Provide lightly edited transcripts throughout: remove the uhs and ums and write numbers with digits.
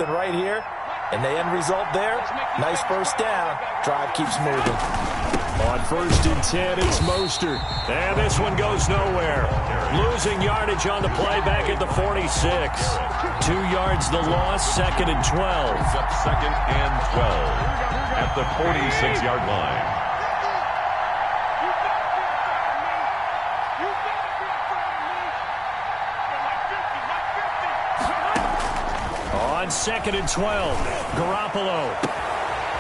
right here. And the end result there, nice first down. Drive keeps moving. On 1st and 10, it's Mostert. And this one goes nowhere. Losing yardage on the play back at the 46. 2 yards the loss, 2nd and 12. It's up 2nd and 12 at the 46-yard line. On 2nd and 12, Garoppolo.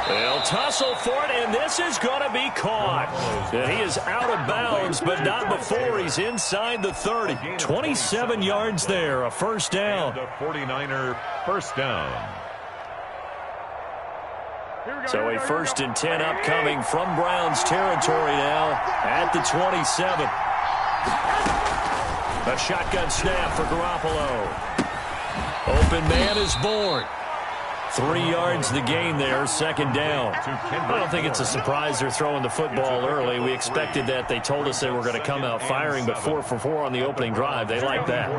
They'll tussle for it, and this is going to be caught. And he is out of bounds, but not before he's inside the 30. 27 yards there, a first down. The 49er first down. So a 1st and 10 upcoming from Browns territory now at the 27. A shotgun snap for Garoppolo. Open man is born. 3 yards the gain there, 2nd down. I don't think it's a surprise they're throwing the football early. We expected that. They told us they were going to come out firing, but 4 for 4 on the opening drive. They like that.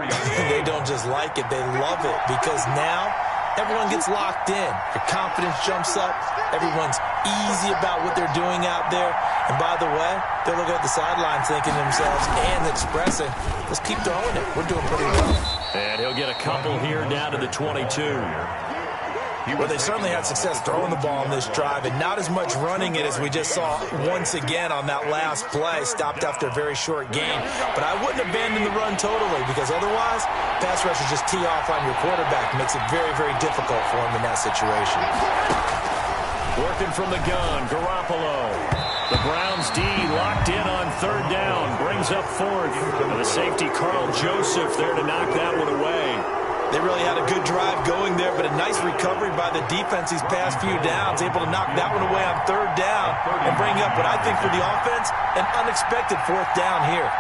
They don't just like it, they love it, because now everyone gets locked in. Your confidence jumps up. Everyone's easy about what they're doing out there. And by the way, they're looking at the sideline thinking to themselves and expressing, let's keep throwing it. We're doing pretty well. And he'll get a couple here down to the 22. Well, they certainly had success throwing the ball on this drive, and not as much running it as we just saw once again on that last play. Stopped after a very short gain. But I wouldn't abandon the run totally, because otherwise, pass rushers just tee off on your quarterback. Makes it very, very difficult for him in that situation. Working from the gun, Garoppolo. The Browns D locked in on 3rd down. Brings up 4th. And the safety, Carl Joseph, there to knock that one away. They really had a good drive going there, but a nice recovery by the defense these past few downs, able to knock that one away on 3rd down and bring up what I think for the offense, an unexpected 4th down here.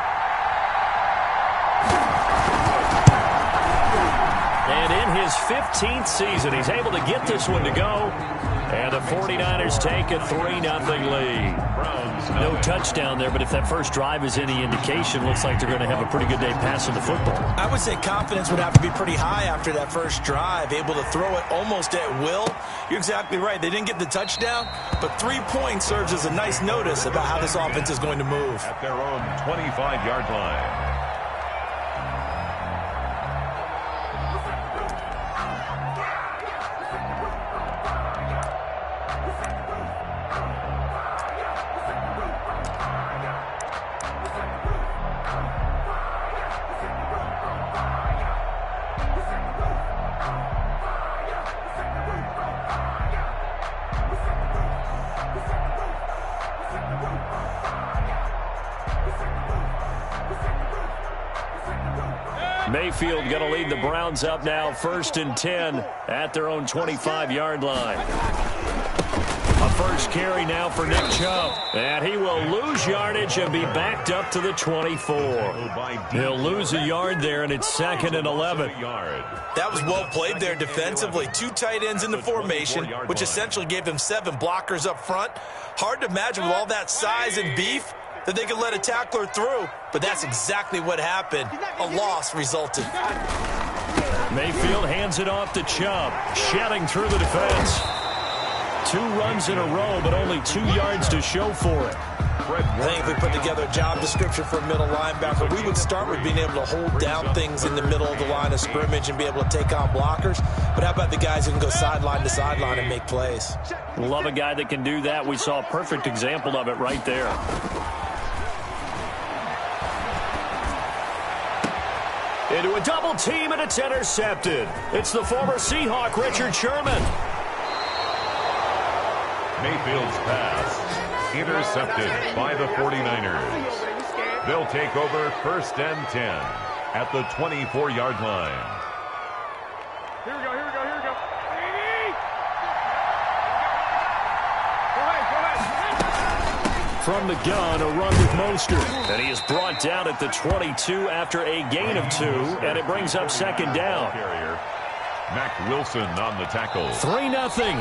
And in his 15th season, he's able to get this one to go. And the 49ers take a 3-0 lead. No touchdown there, but if that first drive is any indication, looks like they're going to have a pretty good day passing the football. I would say confidence would have to be pretty high after that first drive, able to throw it almost at will. You're exactly right. They didn't get the touchdown, but 3 points serves as a nice notice about how this offense is going to move. At their own 25-yard line. Mayfield going to lead the Browns up now, 1st and 10 at their own 25-yard line. A first carry now for Nick Chubb. And he will lose yardage and be backed up to the 24. He'll lose a yard there, and it's 2nd and 11. That was well played there defensively. 2 tight ends in the formation, which essentially gave them 7 blockers up front. Hard to imagine with all that size and beef that they could let a tackler through, but that's exactly what happened. A loss resulted. Mayfield hands it off to Chubb, shedding through the defense. 2 runs in a row, but only 2 yards to show for it. I think if we put together a job description for a middle linebacker, we would start with being able to hold down things in the middle of the line of scrimmage and be able to take on blockers. But how about the guys who can go sideline to sideline and make plays? Love a guy that can do that. We saw a perfect example of it right there. Into a double team, and it's intercepted. It's the former Seahawk, Richard Sherman. Mayfield's pass intercepted by the 49ers. They'll take over 1st and 10 at the 24-yard line. Here we go, here we go, here we go. From the gun, a run with Mostert. And he is brought down at the 22 after a gain of 2, and it brings up 2nd down. Mac Wilson on the tackle. 3-0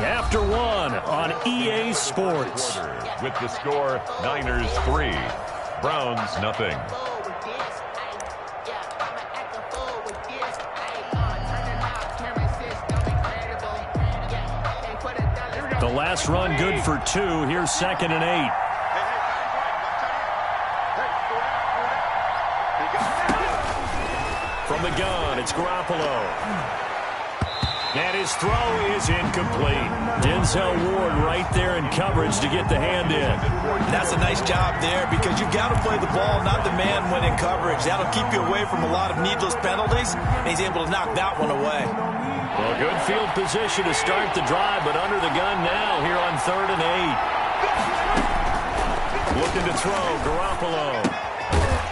after 1 on EA Sports. With the score, Niners 3, Browns nothing. The last run good for 2. Here's 2nd and 8. From the gun, it's Garoppolo. And his throw is incomplete. Denzel Ward right there in coverage to get the hand in. That's a nice job there because you've got to play the ball, not the man when in coverage. That'll keep you away from a lot of needless penalties, and he's able to knock that one away. Well, good field position to start the drive, but under the gun now here on 3rd and 8. Looking to throw, Garoppolo.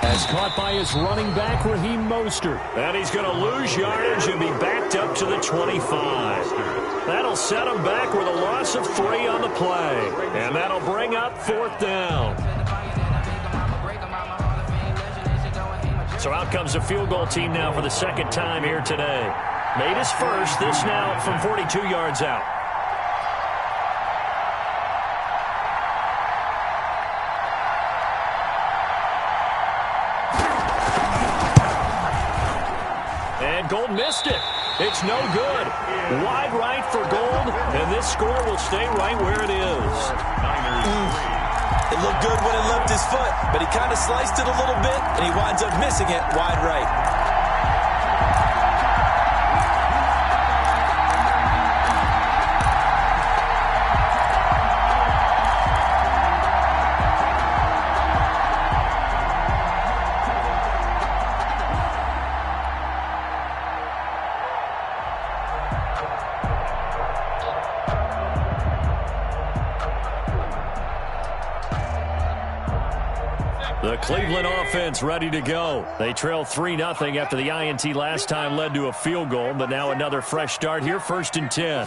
As caught by his running back, Raheem Mostert. And he's going to lose yardage and be backed up to the 25. That'll set him back with a loss of 3 on the play. And that'll bring up 4th down. So out comes the field goal team now for the 2nd time here today. Made his first, this now from 42 yards out. Gold missed it. It's no good. Wide right for Gold, and this score will stay right where it is. It looked good when it left his foot, but he kind of sliced it a little bit, and he winds up missing it wide right. The Cleveland offense ready to go. They trail 3-0 after the INT last time led to a field goal, but now another fresh start here, 1st and 10.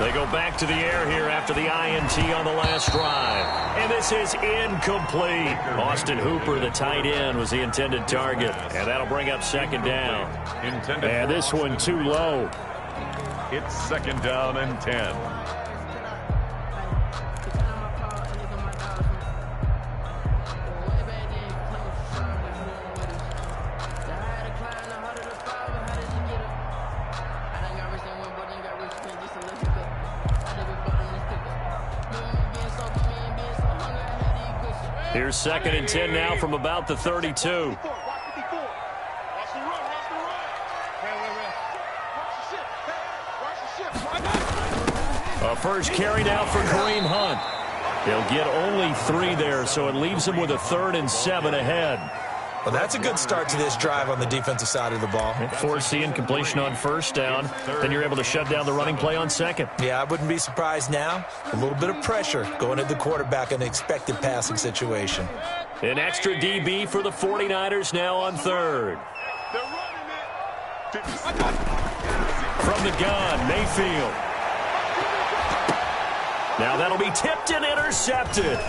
They go back to the air here after the INT on the last drive. And this is incomplete. Austin Hooper, the tight end, was the intended target. And that'll bring up 2nd down. And this one too low. It's 2nd down and 10. Here's 2nd and 10 now from about the 32. A first carry now for Kareem Hunt. He'll get only 3 there, so it leaves him with a 3rd and 7 ahead. Well, that's a good start to this drive on the defensive side of the ball. Force the incompletion on 1st down. Then you're able to shut down the running play on 2nd. Yeah, I wouldn't be surprised now. A little bit of pressure going at the quarterback in an expected passing situation. An extra DB for the 49ers now on 3rd. From the gun, Mayfield. Now that'll be tipped and intercepted.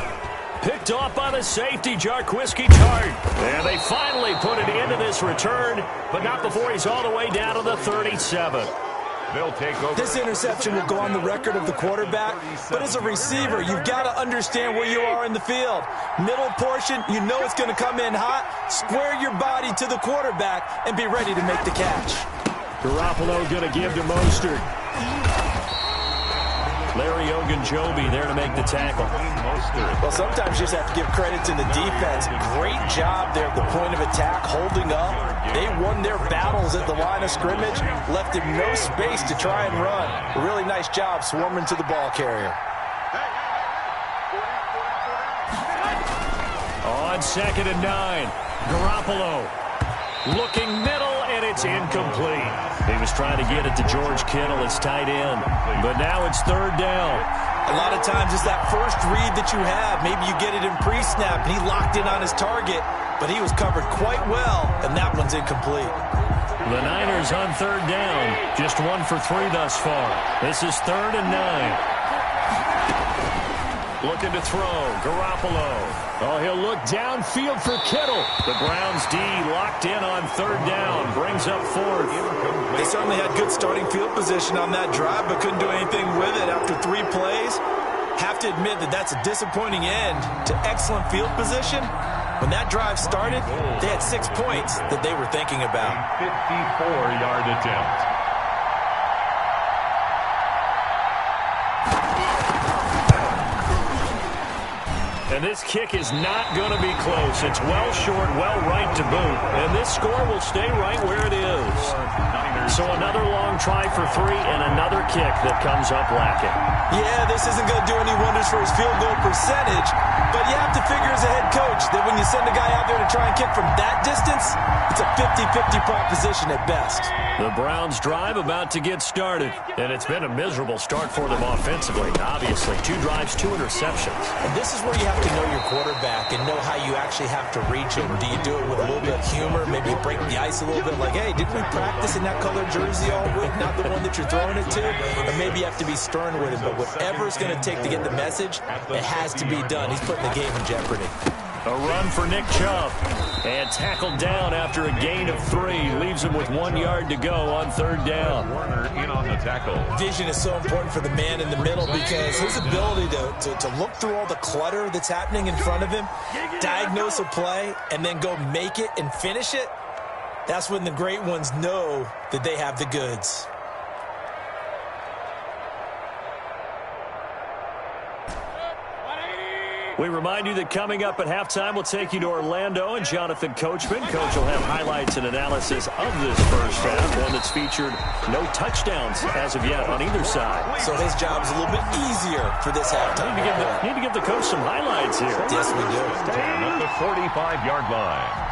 Picked off by the safety, Jarquiski Tart. And they finally put it into this return, but not before he's all the way down to the 37. They'll take over. This interception will go on the record of the quarterback, but as a receiver, you've got to understand where you are in the field. Middle portion, you know it's going to come in hot. Square your body to the quarterback and be ready to make the catch. Garoppolo going to give to Mostert. Larry Ogunjobi there to make the tackle. Well, sometimes you just have to give credit to the defense. Great job there at the point of attack, holding up. They won their battles at the line of scrimmage, left him no space to try and run. A really nice job swarming to the ball carrier. On 2nd and 9, Garoppolo looking middle, and it's incomplete. He was trying to get it to George Kittle, his tight end, but now it's 3rd down. A lot of times it's that first read that you have. Maybe you get it in pre-snap, and he locked in on his target, but he was covered quite well, and that one's incomplete. The Niners on 3rd down, just 1 for 3 thus far. This is 3rd and 9. Looking to throw, Garoppolo. Oh, he'll look downfield for Kittle. The Browns D locked in on 3rd down, brings up 4th. They certainly had good starting field position on that drive, but couldn't do anything with it after 3 plays. Have to admit that that's a disappointing end to excellent field position. When that drive started, they had 6 points that they were thinking about. 54-yard attempt. And this kick is not going to be close. It's well short, well right to boot. And this score will stay right where it is. So another long try for 3 and another kick that comes up lacking. Yeah, this isn't going to do any wonders for his field goal percentage, but you have to figure as a head coach that when you send a guy out there to try and kick from that distance, it's a 50-50 proposition at best. The Browns drive about to get started, and it's been a miserable start for them offensively, obviously. 2 drives, 2 interceptions. And this is where you have to know your quarterback and know how you actually have to reach him. Do you do it with a little bit of humor, maybe you break the ice a little bit, like, hey, didn't we practice in that colored jersey all week, not the one that you're throwing it to? Or maybe you have to be stern with him, but whatever it's going to take to get the message, it has to be done. He's putting the game in jeopardy. A run for Nick Chubb. And tackled down after a gain of 3. Leaves him with 1 yard to go on 3rd down. Warner in on the tackle. Vision is so important for the man in the middle because his ability to look through all the clutter that's happening in front of him, diagnose a play, and then go make it and finish it, that's when the great ones know that they have the goods. We remind you that coming up at halftime, we'll take you to Orlando and Jonathan Coachman. Coach will have highlights and analysis of this first half, one that's featured no touchdowns as of yet on either side. So his job's a little bit easier for this halftime. Need to give the coach some highlights here. Yes, we do. And at the 45-yard line.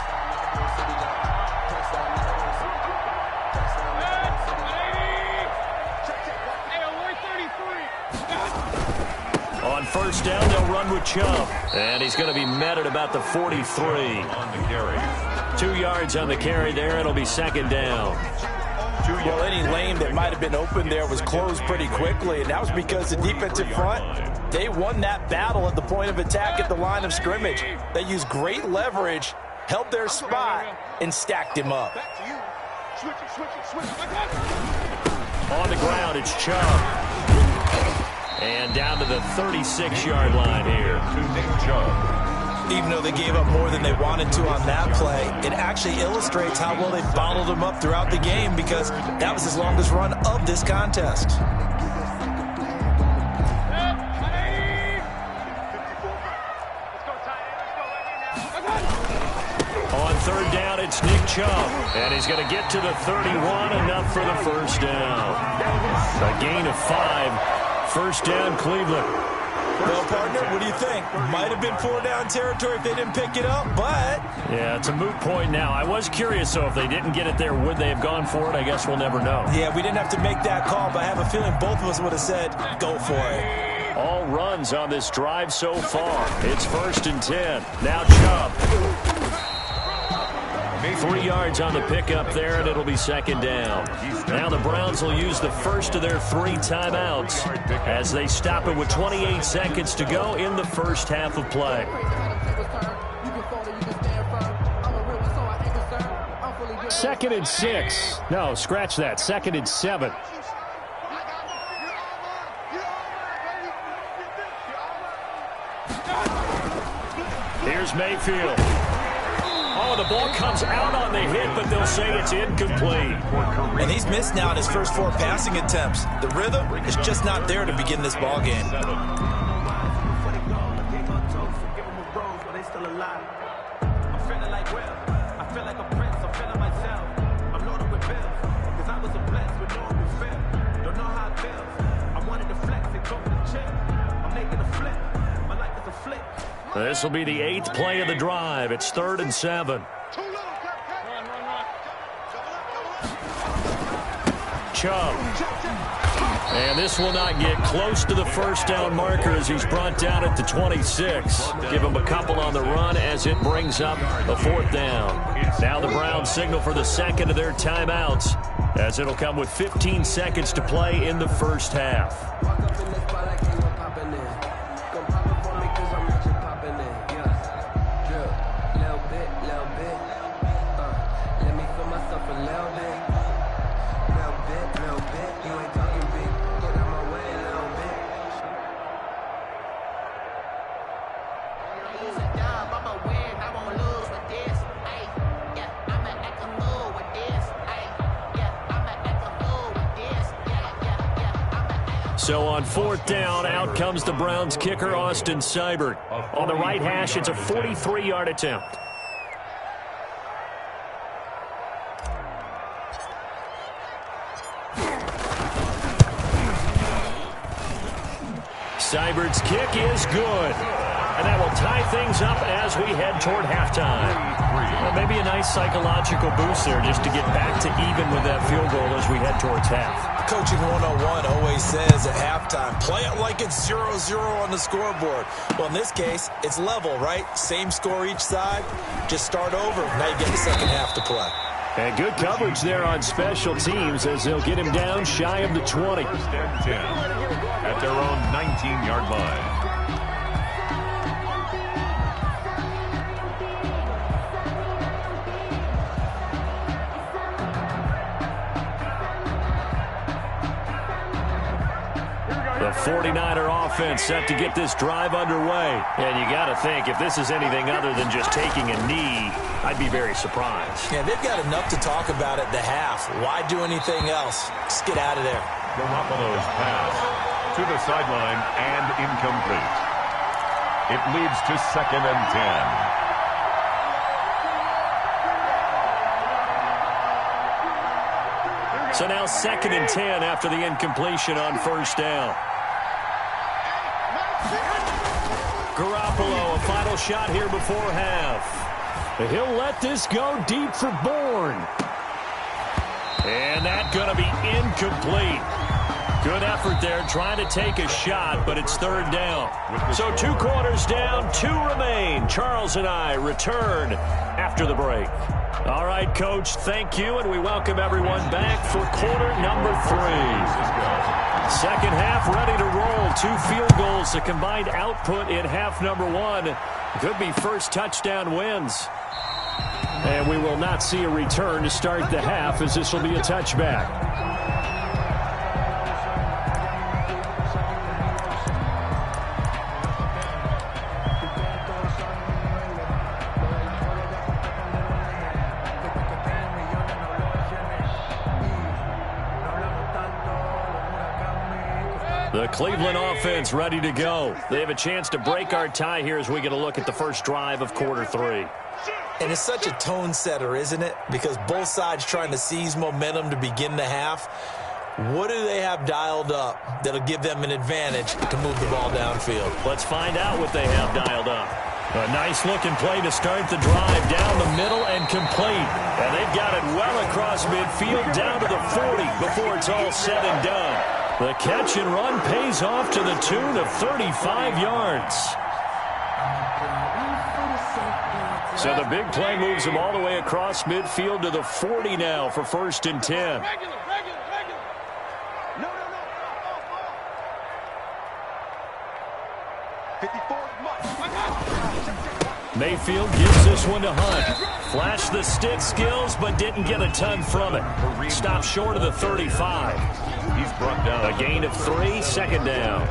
On 1st down, they'll run with Chubb. And he's going to be met at about the 43. On the carry. 2 yards on the carry there. It'll be 2nd down. Well, any lane that might have been open there was closed pretty quickly, and that was because the defensive front, they won that battle at the point of attack at the line of scrimmage. They used great leverage, held their spot, and stacked him up. On the ground, it's Chubb. And down to the 36-yard line here. To Nick Chubb. Even though they gave up more than they wanted to on that play, it actually illustrates how well they bottled him up throughout the game because that was his longest run of this contest. On 3rd down, it's Nick Chubb. And he's going to get to the 31, enough for the 1st down. A gain of 5. 1st down, Cleveland. Well, partner, what do you think? Might have been 4-down territory if they didn't pick it up, but... Yeah, it's a moot point now. I was curious, though, if they didn't get it there, would they have gone for it? I guess we'll never know. Yeah, we didn't have to make that call, but I have a feeling both of us would have said, go for it. All runs on this drive so far. It's 1st and 10. Now Chubb. 3 yards on the pickup there, and it'll be 2nd down. Now the Browns will use the first of their 3 timeouts as they stop it with 28 seconds to go in the first half of play. 2nd and 6. No, scratch that. 2nd and 7. Here's Mayfield. Oh, the ball comes out on the hit, but they'll say it's incomplete. And he's missed now in his first 4 passing attempts. The rhythm is just not there to begin this ball game. This will be the 8th play of the drive. It's 3rd and 7. Chubb. And this will not get close to the 1st down marker as he's brought down at the 26. Give him a couple on the run as it brings up a 4th down. Now the Browns signal for the 2nd of their timeouts as it'll come with 15 seconds to play in the first half. So on 4th down, out comes the Browns kicker, Austin Seibert. On the right hash, it's a 43-yard attempt. Seibert's kick is good. And that will tie things up as we head toward halftime. Well, maybe a nice psychological boost there just to get back to even with that field goal as we head towards half. Coaching 101 always says at halftime, play it like it's 0-0 on the scoreboard. Well, in this case, it's level, right? Same score each side. Just start over. Now you get the second half to play. And good coverage there on special teams as they'll get him down shy of the 20. 1st and 10 at their own 19-yard line. The 49er offense set to get this drive underway. And you got to think, if this is anything other than just taking a knee, I'd be very surprised. Yeah, they've got enough to talk about at the half. Why do anything else? Just get out of there. Garoppolo's pass to the sideline and incomplete. It leads to 2nd and 10. So now 2nd and 10 after the incompletion on 1st down. Garoppolo, a final shot here before half. He'll let this go deep for Bourne. And that's going to be incomplete. Good effort there trying to take a shot, but it's 3rd down. So 2 quarters down, 2 remain. Charles and I return after the break. All right, Coach, thank you, and we welcome everyone back for quarter number 3. Second half ready to roll. 2 field goals, the combined output in half number 1. Could be first touchdown wins. And we will not see a return to start the half as this will be a touchback. The Cleveland offense ready to go. They have a chance to break our tie here as we get a look at the first drive of quarter 3. And it's such a tone setter, isn't it? Because both sides trying to seize momentum to begin the half. What do they have dialed up that'll give them an advantage to move the ball downfield? Let's find out what they have dialed up. A nice-looking play to start the drive down the middle and complete. And they've got it well across midfield down to the 40 before it's all said and done. The catch and run pays off to the tune of 35 yards. So the big play moves them all the way across midfield to the 40 now for 1st and 10. Mayfield gives this one to Hunt. Flashed the stick skills, but didn't get a ton from it. Stopped short of the 35. He's brought down a gain of 3, 2nd down.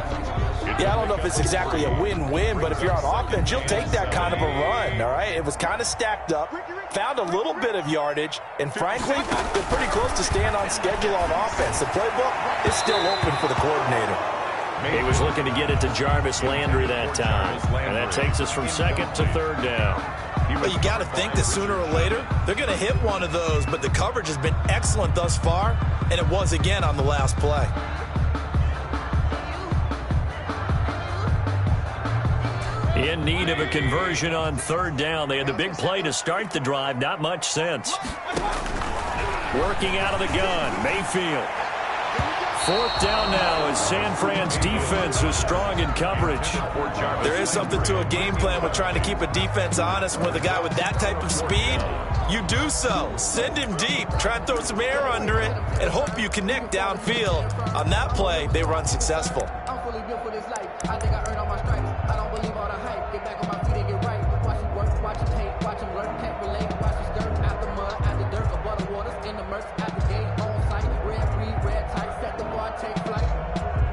Yeah, I don't know if it's exactly a win-win, but if you're on offense, you'll take that kind of a run, all right? It was kind of stacked up, found a little bit of yardage, and frankly, they're pretty close to staying on schedule on offense. The playbook is still open for the coordinator. He was looking to get it to Jarvis Landry that time, and that takes us from 2nd to 3rd down. But you got to think that sooner or later, they're going to hit one of those, but the coverage has been excellent thus far, and it was again on the last play. In need of a conversion on 3rd down. They had the big play to start the drive. Not much sense. Working out of the gun, Mayfield. 4th down now as San Fran's defense is strong in coverage. There is something to a game plan with trying to keep a defense honest. With a guy with that type of speed, you do so. Send him deep. Try and throw some air under it and hope you connect downfield. On that play, they were unsuccessful. I'm fully built for this life. I think I earned all my stripes. I don't believe all the hype. Get back on my feet and get right. Watch him work, watch him hate, watch him learn, can't relate. Watch him stir out the mud, out the dirt, above the waters, in the murks, at the gate, on site. Red free, red tight, set the bar, take flight.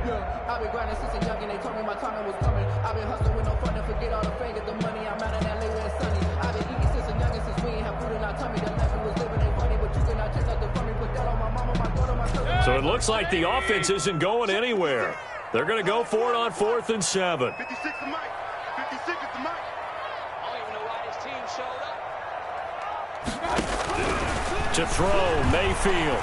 Yeah, I've been grinding since a youngin'. They told me my timing was coming. I've been hustling with no fun and forget all the fame, get the money. I'm out in LA where it's sunny. I've been eating since a youngin', since we ain't have food in our tummy. The left was living ain't funny, but you cannot take nothing from me. Put that on my mama, my daughter, my cousin. So it looks like the offense isn't going anywhere. They're going to go for it on 4th and 7. 56 to Mike. 56 is the Mike. I don't even know why this team showed up. To throw, Mayfield.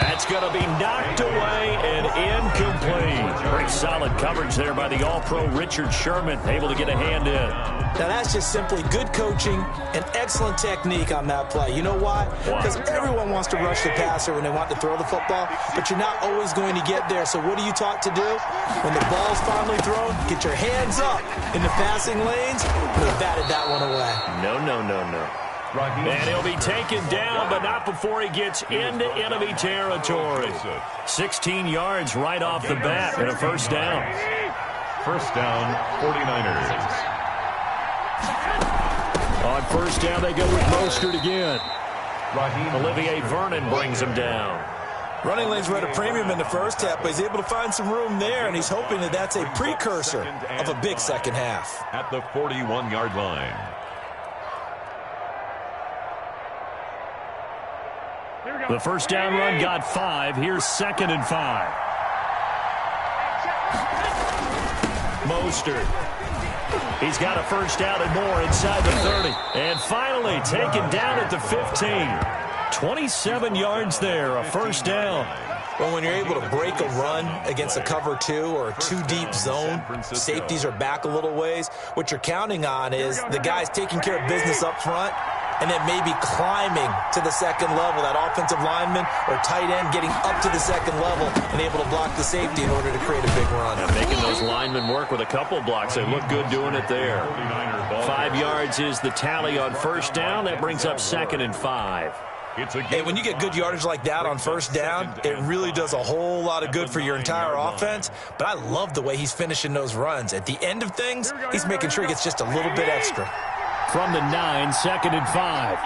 That's going to be knocked away and incomplete. Pretty solid coverage there by the All-Pro Richard Sherman, able to get a hand in. Now, that's just simply good coaching and excellent technique on that play. You know why? Because everyone wants to rush the passer when they want to throw the football, but you're not always going to get there. So what are you taught to do? When the ball's finally thrown, get your hands up in the passing lanes, and they batted that one away. No, no, no, no. And he'll be taken down, but not before he gets into enemy territory. 16 yards right off the bat and a first down. First down, 49ers. On first down, they go with Mostert again. Olivier Vernon brings him down. Running lanes were at a premium in the first half, but he's able to find some room there, and he's hoping that that's a precursor of a big second half. At the 41-yard line. The first down run got 5. Here's 2nd and 5. Mostert. He's got a first down and more inside the 30. And finally taken down at the 15. 27 yards there, a first down. Well, when you're able to break a run against a cover 2 or a 2-deep zone, safeties are back a little ways. What you're counting on is the guys taking care of business up front and then maybe climbing to the second level, that offensive lineman or tight end getting up to the second level and able to block the safety in order to create a big run. And making those linemen work with a couple blocks. They look good doing it there. 5 yards is the tally on first down. That brings up 2nd and 5. Hey, when you get good yardage like that on first down, it really does a whole lot of good for your entire offense. But I love the way he's finishing those runs. At the end of things, he's making sure he gets just a little bit extra. From the 9, 2nd and 5.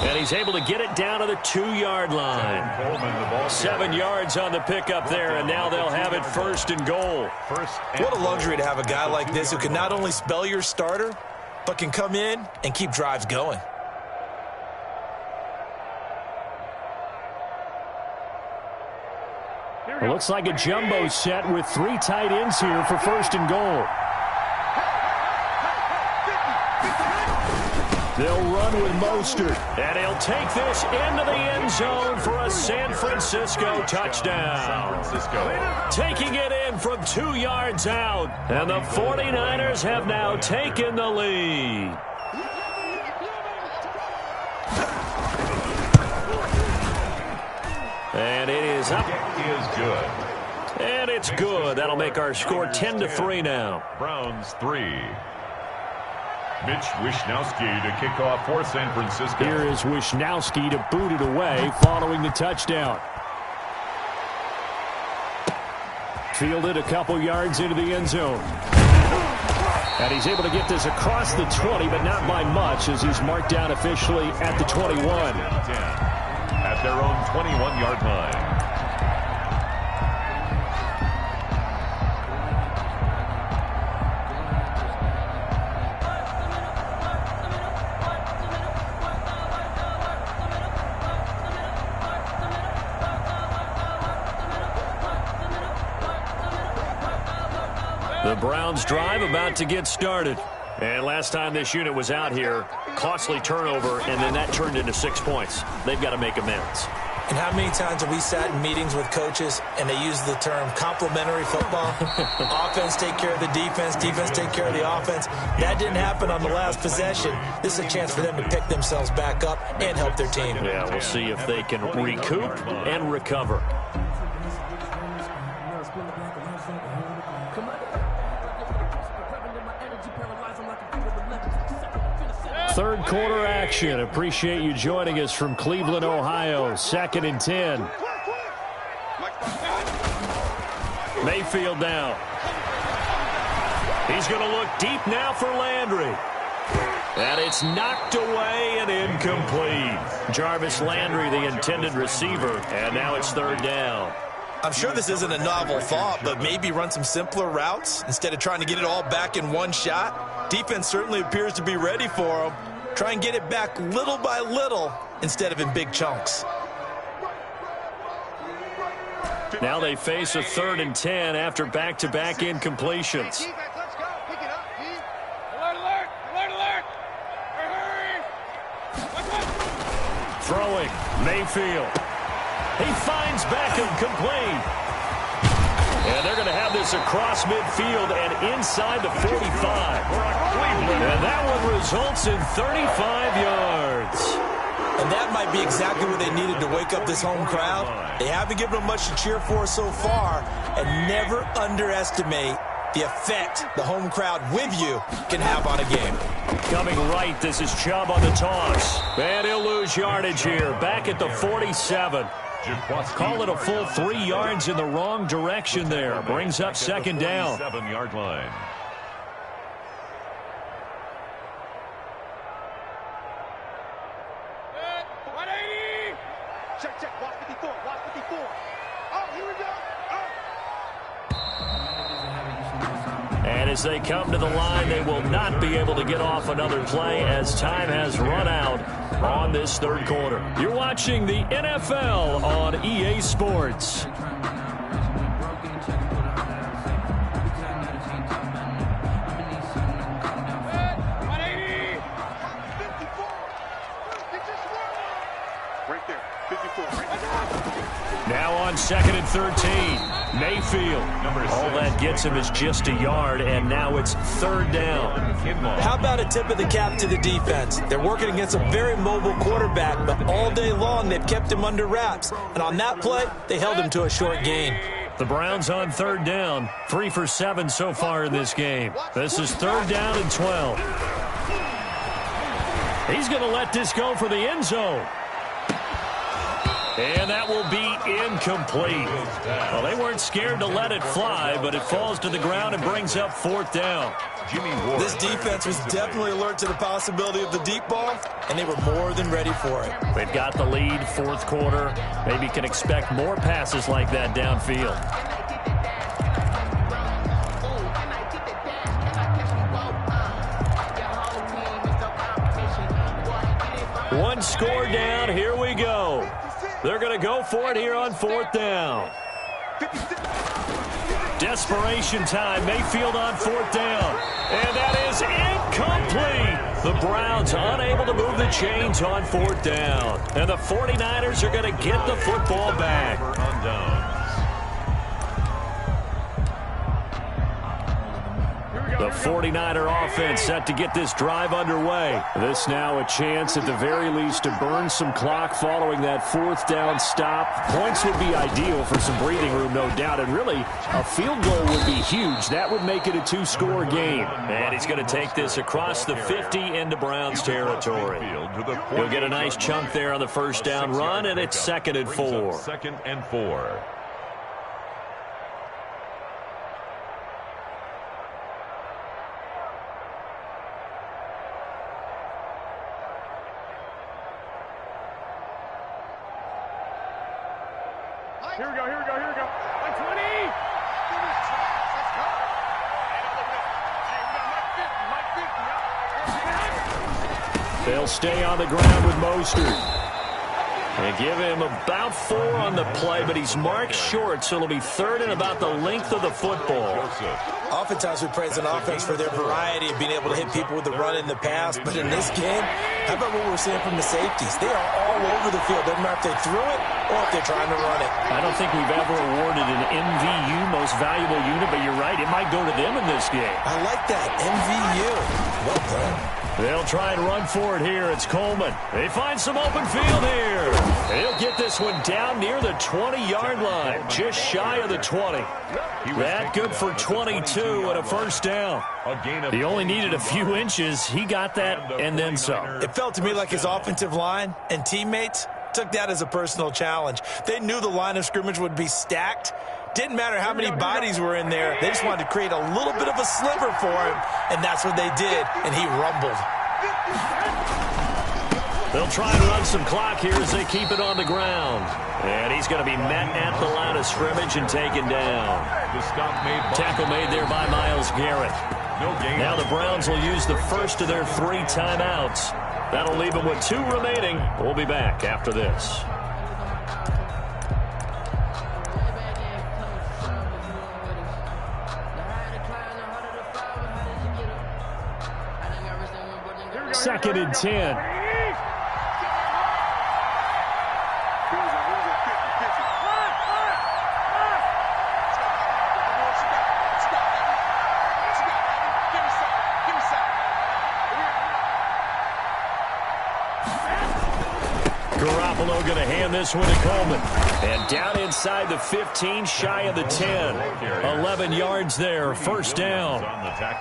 And he's able to get it down to the 2-yard line. 7 yards on the pickup there, and now they'll have it 1st and goal. What a luxury to have a guy like this who can not only spell your starter, but can come in and keep drives going. It looks like a jumbo set with 3 tight ends here for 1st and goal. They'll run with Mostert, and he'll take this into the end zone for a San Francisco touchdown. Taking it in from 2 yards out, and the 49ers have now taken the lead. And it is up. Is good. And it's good. That'll make our score 10-3 now. Browns 3. Mitch Wishnowsky to kick off for San Francisco. Here is Wishnowsky to boot it away following the touchdown. Fielded a couple yards into the end zone. And he's able to get this across the 20, but not by much, as he's marked down officially at the 21. At their own 21-yard line. The Browns drive about to get started. And last time this unit was out here, costly turnover, and then that turned into 6 points. They've got to make amends. And how many times have we sat in meetings with coaches and they use the term complementary football? Offense take care of the defense, defense take care of the offense. That didn't happen on the last possession. This is a chance for them to pick themselves back up and help their team. Yeah, we'll see if they can recoup and recover. Third quarter action. Appreciate you joining us from Cleveland, Ohio. 2nd and 10. Mayfield now. He's going to look deep now for Landry. And it's knocked away and incomplete. Jarvis Landry, the intended receiver. And now it's 3rd down. I'm sure this isn't a novel thought, but maybe run some simpler routes instead of trying to get it all back in one shot. Defense certainly appears to be ready for him. Try and get it back little by little instead of in big chunks. Now they face a 3rd and 10 after back-to-back incompletions. Throwing, Mayfield. He finds Beckham complete. And they're going to have this across midfield and inside the 45. And that one results in 35 yards. And that might be exactly what they needed to wake up this home crowd. They haven't given them much to cheer for so far. And never underestimate the effect the home crowd with you can have on a game. Coming right, this is Chubb on the toss. And he'll lose yardage here. Back at the 47. Call it a full 3 yards in the wrong direction there. Brings up 2nd down. 7-yard line. Check. Watch 54. Watch 54. Oh, here we go. And as they come to the line, they will not be able to get off another play as time has run out on this 3rd quarter. You're watching the NFL on EA Sports. Right there. 54. Right there. Now on 2nd and 13. Mayfield. All that gets him is just a yard, and now it's 3rd down. How about a tip of the cap to the defense? They're working against a very mobile quarterback, but all day long they've kept him under wraps. And on that play, they held him to a short gain. The Browns on 3rd down. 3 for 7 so far in this game. This is 3rd down and 12. He's going to let this go for the end zone. And that will be incomplete. Well, they weren't scared to let it fly, but it falls to the ground and brings up 4th down. This defense was definitely alert to the possibility of the deep ball, and they were more than ready for it. They've got the lead, 4th quarter. Maybe can expect more passes like that downfield. One score down. Here we go. They're going to go for it here on 4th down. Desperation time. Mayfield on 4th down. And that is incomplete. The Browns unable to move the chains on 4th down. And the 49ers are going to get the football back. The 49er offense set to get this drive underway. This now a chance at the very least to burn some clock following that 4th down stop. Points would be ideal for some breathing room, no doubt. And really, a field goal would be huge. That would make it a 2-score game. And he's going to take this across the 50 into Browns territory. He'll get a nice chunk there on the 1st down run, and it's 2nd and 4. 2nd and 4. Here we go. 120. They'll stay on the ground with Mostert. They give him about 4 on the play, but he's marked short, so it'll be 3rd and about the length of the football. Oftentimes we praise an offense for their variety of being able to hit people with the run in the pass, but in this game, how about what we're seeing from the safeties? They are all over the field. Doesn't matter if they threw it or if they're trying to run it. I don't think we've ever awarded an MVU, most valuable unit, but you're right, it might go to them in this game. I like that, MVU. Well done. They'll try and run for it here. It's Coleman. They find some open field here. He'll get this one down near the 20-yard line, just shy of the 20. That good for 22 and a 1st down. He only needed a few inches. He got that and then some. It felt to me like his offensive line and teammates took that as a personal challenge. They knew the line of scrimmage would be stacked. Didn't matter how many bodies were in there. They just wanted to create a little bit of a sliver for him, and that's what they did, and he rumbled. They'll try and run some clock here as they keep it on the ground. And he's going to be met at the line of scrimmage and taken down. Tackle made there by Myles Garrett. Now the Browns will use the first of their 3 timeouts. That'll leave them with 2 remaining. We'll be back after this. Second and 10. Garoppolo going to hand this one to Coleman. And down inside the 15, shy of the 10. 11 yards there, first down.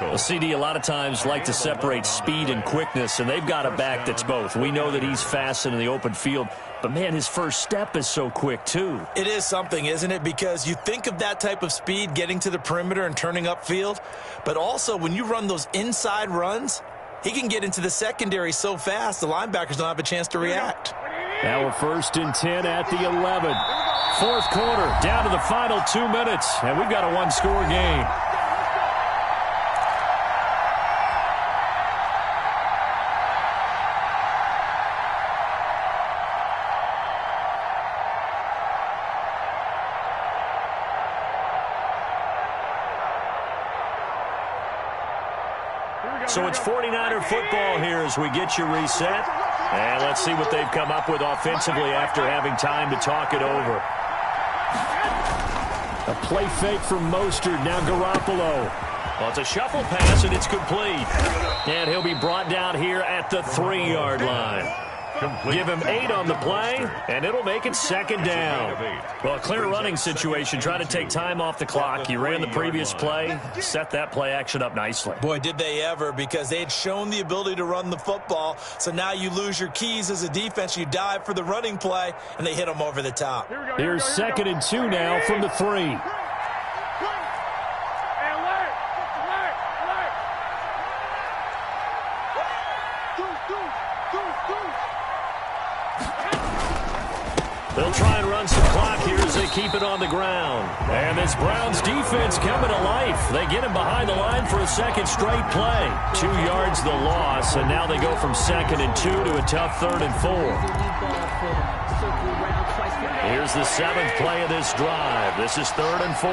Well, CD, a lot of times like to separate speed and quickness, and they've got a back that's both. We know that he's fast in the open field, but, man, his first step is so quick, too. It is something, isn't it? Because you think of that type of speed getting to the perimeter and turning upfield, but also when you run those inside runs, he can get into the secondary so fast the linebackers don't have a chance to react. Now we're first and 10 at the 11. Fourth quarter, down to the final 2 minutes, and we've got a one-score game. So it's 49er football here as we get you reset. And let's see what they've come up with offensively after having time to talk it over. A play fake from Mostert, now Garoppolo. Well, it's a shuffle pass, and it's complete. And he'll be brought down here at the 3-yard line. Give him 8 on the play, and it'll make it second down. Well, a clear running situation. Try to take time off the clock. You ran the previous play, set that play action up nicely. Boy, did they ever, because they had shown the ability to run the football. So now you lose your keys as a defense. You dive for the running play, and they hit them over the top. Here's second and 2 now from the 3. They'll try and run some clock here as they keep it on the ground. And this Browns defense coming to life. They get him behind the line for a second straight play. 2 yards the loss, and now they go from second and 2 to a tough 3rd and 4. Here's the 7th play of this drive. This is 3rd and 4.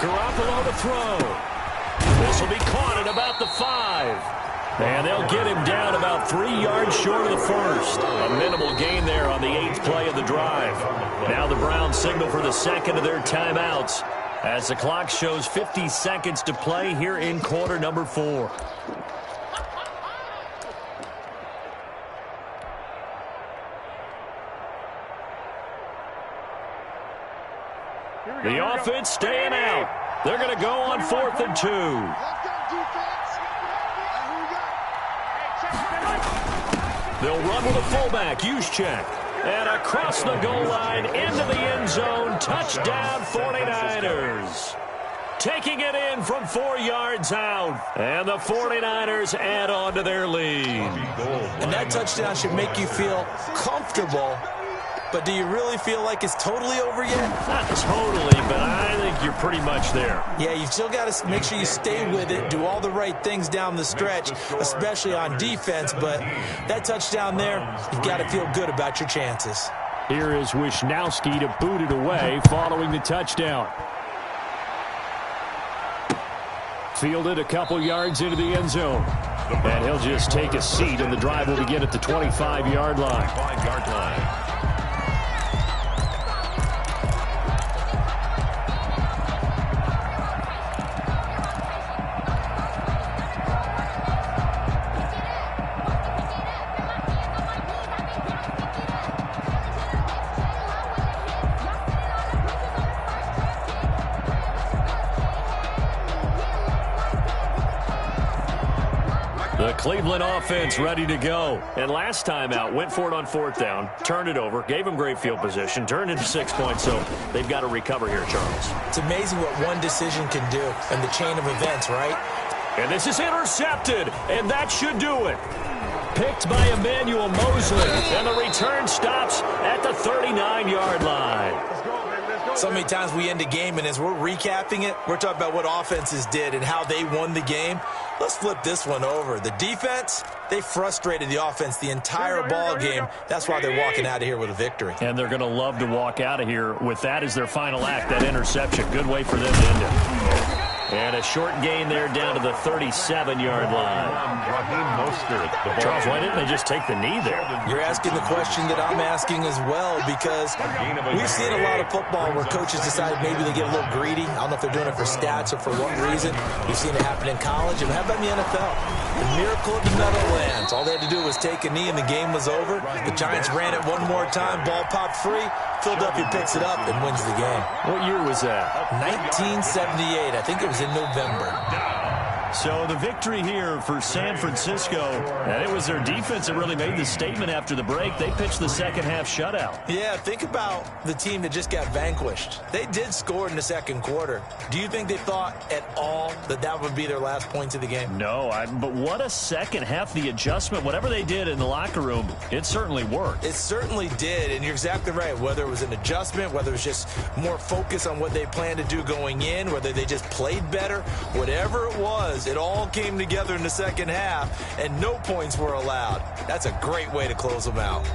Garoppolo to throw. This will be caught at about the 5. And they'll get him down about 3 yards short of the first. A minimal gain there on the 8th play of the drive. Now the Browns signal for the second of their timeouts as the clock shows 50 seconds to play here in quarter number 4. The offense staying out. They're going to go on 4th and 2. They'll run with a fullback, Juszczyk. And across the goal line, into the end zone, touchdown 49ers. Taking it in from 4 yards out. And the 49ers add on to their lead. And that touchdown should make you feel comfortable. But do you really feel like it's totally over yet? Not totally, but I think you're pretty much there. Yeah, you've still got to make sure you stay with it, do all the right things down the stretch, especially on defense. But that touchdown there, you've got to feel good about your chances. Here is Wisnowski to boot it away following the touchdown. Fielded a couple yards into the end zone. And he'll just take a seat, and the drive will begin at the 25-yard line. 5-yard line. Cleveland offense ready to go. And last time out, went for it on 4th down, turned it over, gave them great field position, turned into 6 points, so they've got to recover here, Charles. It's amazing what one decision can do in the chain of events, right? And this is intercepted, and that should do it. Picked by Emmanuel Mosley, and the return stops at the 39-yard line. So many times we end a game, and as we're recapping it, we're talking about what offenses did and how they won the game. Let's flip this one over. The defense, they frustrated the offense the entire ball game. That's why they're walking out of here with a victory. And they're going to love to walk out of here with that as their final act, that interception. Good way for them to end it. And a short gain there down to the 37-yard line. Charles, why didn't they just take the knee there? You're asking the question that I'm asking as well, because we've seen a lot of football where coaches decide maybe they get a little greedy. I don't know if they're doing it for stats or for what reason. We've seen it happen in college. And how about in the NFL? The miracle of the Meadowlands. All they had to do was take a knee and the game was over. The Giants ran it one more time. Ball popped free. Philadelphia picks it up and wins the game. What year was that? 1978. I think it was in November. So the victory here for San Francisco, and it was their defense that really made the statement after the break. They pitched the second-half shutout. Yeah, think about the team that just got vanquished. They did score in the second quarter. Do you think they thought at all that that would be their last points of the game? No, but what a second half. The adjustment, whatever they did in the locker room, it certainly worked. It certainly did, and you're exactly right. Whether it was an adjustment, whether it was just more focus on what they planned to do going in, whether they just played better, whatever it was, it all came together in the second half, and no points were allowed. That's a great way to close them out.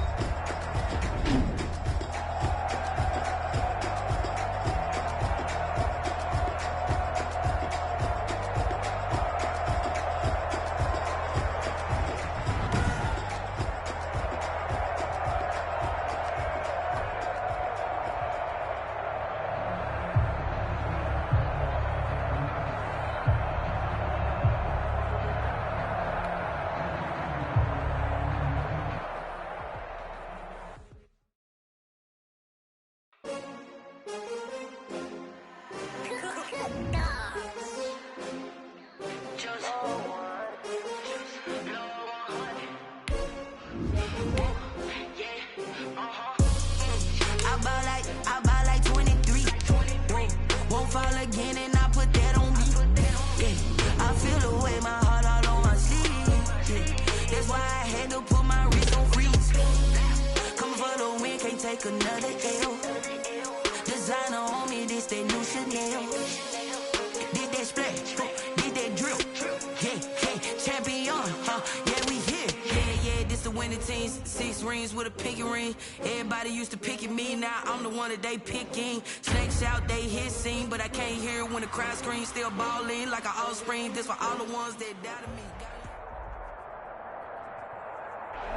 They picking snakes out, they hissing, but I can't hear when the crowd screams. Still balling like an offspring. This for all the ones that doubted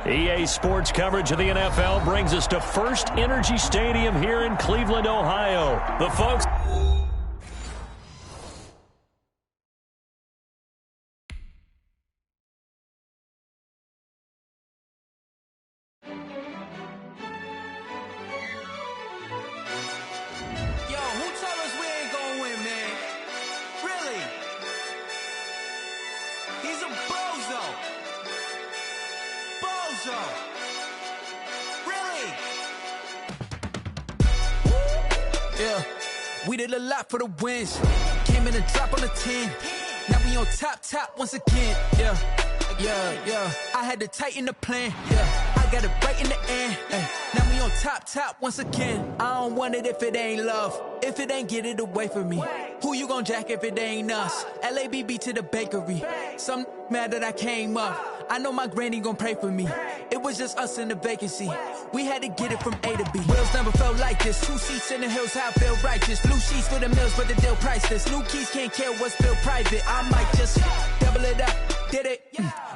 me. EA Sports coverage of the NFL brings us to First Energy Stadium here in Cleveland, Ohio. The folks. We did a lot for the wins. Came in a drop on the 10. Now we on top once again. Yeah. I had to tighten the plan. Yeah. I got it right in the end. Now we on top once again. I don't want it if it ain't love. If it ain't, get it away from me. Who you gon' jack if it ain't us? LABB to the bakery. Some mad that I came up. I know my granny gon' pray for me. It was just us in the vacancy. We had to get it from A to B. Wheels never felt like this. 2 seats in the hills, how I feel righteous. Blue sheets for the mills, but the deal priceless. New keys can't care what's still private. I might just double it up. Did it?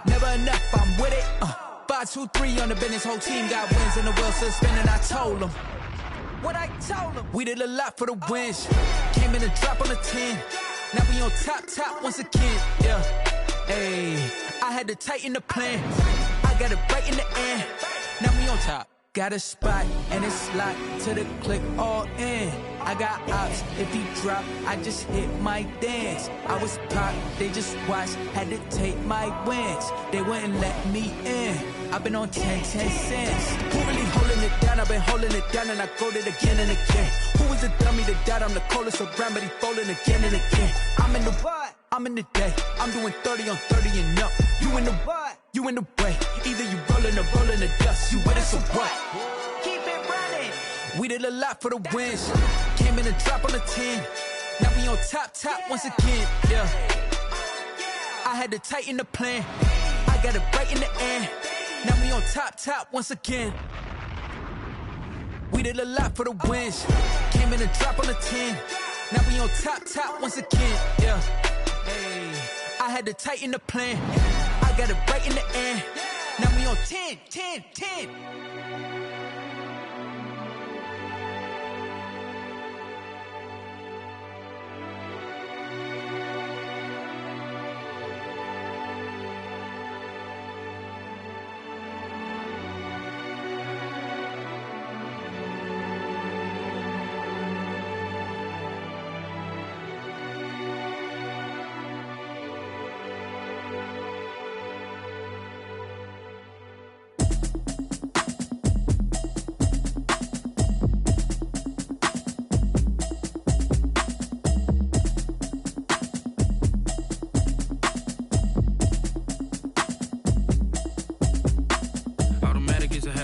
Never enough, I'm with it. 5, 2, 3 on the business. Whole team got wins and the wheels still spinning. I told them what I told them. We did a lot for the wins. Came in a drop on the 10. Now we on top once again. Yeah. Hey, I had to tighten the plan. I got it right in the end. Now we on top. Got a spot and it's locked to the click all in. I got ops, if he drop, I just hit my dance. I was pop, they just watched, had to take my wins. They wouldn't let me in. I've been on 10 cents. Who really holding it down? I've been holding it down and I go it again and again. Who was the dummy that died? I'm the coldest around, but he folding again and again. I'm in the what? I'm in the day. I'm doing 30 on 30 and up. You in the what? You in the way. Either you rollin' or rollin' the dust. You with it, so what? Keep it running. We did a lot for the wins. Came in and drop on the 10. Now we on top once again. Yeah. I had to tighten the plan. I got it right in the end. Now we on top once again. We did a lot for the wins. Came in and drop on the 10. Now we on top once again. Yeah. Hey. I had to tighten the plan. I got it right in the end. Now we on 10.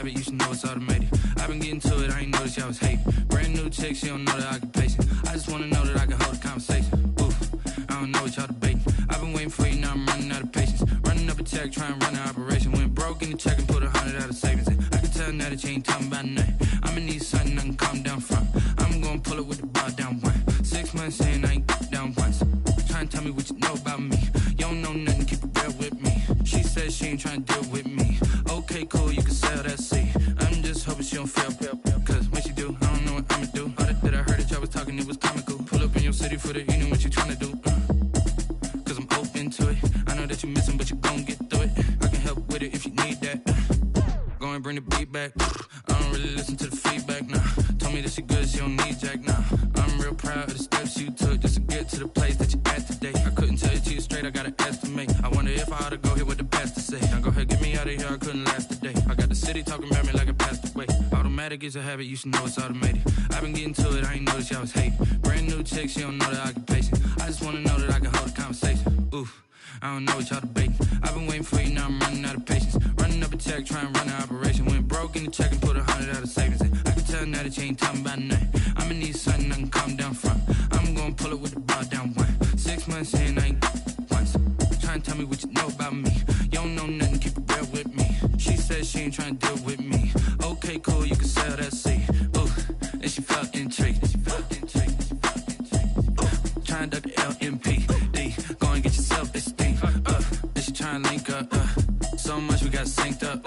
You should know it's automated. I've been getting to it, I ain't noticed y'all was hating. Brand new chick, she don't know the occupation. I just wanna know that I can hold a conversation. Oof, I don't know what y'all debating. I've been waiting for you, now I'm running out of patience. Running up a check, trying to run an operation. Went broke in the check and put 100 out of savings in. I can tell now that you ain't talking about nothing. I'ma need something I can calm down from. I'm gonna pull it with the bar down one. 6 months in, I ain't down once. Trying to tell me what you know about me. You don't know nothing, keep it real with me. She said she ain't trying to deal with me. Okay, cool, you can sell that seat. I'm just hoping she don't fail. Cause when she do, I don't know what I'ma do. All that I heard that y'all was talking, it was comical. Pull up in your city for the evening, what you tryna do? Cause I'm open to it. I know that you missing, but you gon' get through it. I can help with it if you need that. Go and bring the beat back. I don't really listen to the feedback, nah. Told me that she good, she don't need jack, nah. I'm real proud of the steps you took just to get to the place that you at today. I couldn't tell you to you straight, I gotta estimate. I wonder if I ought to go here with the best to say. Now go ahead, get me out of here, I couldn't last a day. I got the city talking about me like I passed away. Automatic is a habit, you should know it's automated. I've been getting to it, I ain't noticed y'all was hating. Brand new chick, she don't know the occupation. I just wanna know that I can hold a conversation. Oof, I don't know what y'all debating. I've been waiting for you, now I'm running out of patience. Running up a check, trying to run an operation. Went broke in the check and put 100 out of savings in. I can tell now that you ain't talking about nothing. I'ma need something I can calm down from. I'm gonna pull it with the bar down one. 6 months in, I ain't once. Trying to tell me what you know about me. You don't know nothing, keep it real with me. She said she ain't trying to deal with me. Okay, cool, you can sell that seat. Ooh, and she felt intrigued. Trying to duck the LMPD. Go and get yourself this thing. And she trying to link up. So much we got synced up.